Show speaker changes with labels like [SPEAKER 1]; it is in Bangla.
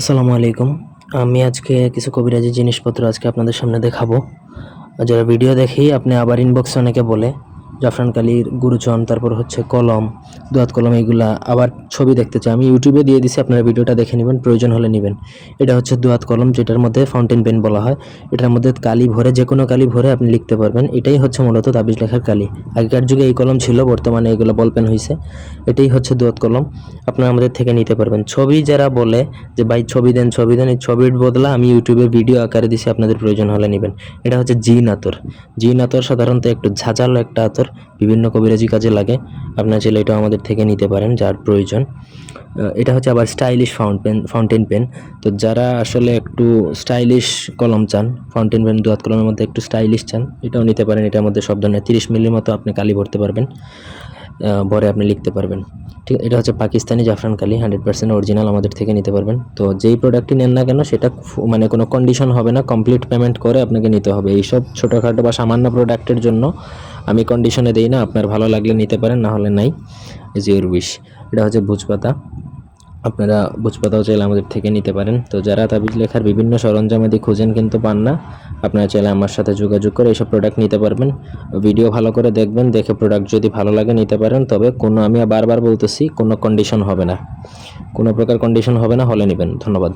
[SPEAKER 1] আসসালামু আলাইকুম। আমি আজকে কিছু কবিরাজি জিনিসপত্র আজকে আপনাদের সামনে দেখাবো। যারা ভিডিও দেখেই আপনি আবার ইনবক্সে অনেকে বলে জাফরান কালির গুরুচন, তারপর হচ্ছে কলম, দোয়াত কলম, এইগুলা আবার ছবি দেখতে চাই। আমি ইউটিউবে দিয়ে দিছি, আপনারা ভিডিওটা দেখে নেবেন, প্রয়োজন হলে নেবেন। এটা হচ্ছে দোয়াত কলম, যেটার মধ্যে ফাউন্টেন পেন বলা হয়। এটার মধ্যে কালি ভরে, যে কোনো কালি ভরে আপনি লিখতে পারবেন। এটাই হচ্ছে মূলত তাবিজ লেখার কালি। আগেকার যুগে এই কলম ছিল, বর্তমানে এগুলো বল পেন হয়েছে। এটাই হচ্ছে দোয়াত কলম, আপনারা আমাদের থেকে নিতে পারবেন। ছবি যারা বলে যে ভাই ছবি দেন ছবি দেন, এই ছবির বদলা আমি ইউটিউবে ভিডিও আকারে দিছি, আপনাদের প্রয়োজন হলে নেবেন। এটা হচ্ছে জিন আতর। জিন আতর সাধারণত একটু ঝাঁঝালো একটা আতর, বিভিন্ন কবিরাজি কাজে লাগে। আপনারা চাইলে এটাও আমাদের থেকে নিতে পারেন যার প্রয়োজন। এটা হচ্ছে আবার স্টাইলিশ ফাউন্টেন পেন। তো যারা আসলে একটু স্টাইলিশ কলম চান, ফাউন্টেন পেন দোয়াত কলমের মধ্যে একটু স্টাইলিশ চান, এটাও নিতে পারেন। এটার মধ্যে সব ধরনের 30 মিলির মতো আপনি কালি ভরতে পারবেন, ভরে আপনি লিখতে পারবেন। ঠিক, এটা হচ্ছে পাকিস্তানি জাফরান কালি, 100% অরিজিনাল, আমাদের থেকে নিতে পারবেন। তো যেই প্রোডাক্টটি নেন না কেন, সেটা মানে কোনো কন্ডিশন হবে না, কমপ্লিট পেমেন্ট করে আপনাকে নিতে হবে। এইসব ছোটোখাটো বা সামান্য প্রোডাক্টের জন্য আমি কন্ডিশনে দিই না, আপনার ভালো লাগলে নিতে পারেন, না হলে নাই, ইজ ইউর উইশ। এটা হচ্ছে ভুজপাতা, আপনারা ভুজপাতাও চাইলে আমাদের থেকে নিতে পারেন। তো যারা তাবিজ লেখার বিভিন্ন সরঞ্জামাদি খুঁজেন কিন্তু পান না, আপনারা চাইলে আমার সাথে যোগাযোগ করে এইসব প্রোডাক্ট নিতে পারবেন। ভিডিও ভালো করে দেখবেন, দেখে প্রোডাক্ট যদি ভালো লাগে নিতে পারেন। তবে কোনো, আমি বারবার বলতেছি, কোনো কন্ডিশন হবে না, কোনো প্রকার কন্ডিশন হবে না, হলে নেবেন। ধন্যবাদ।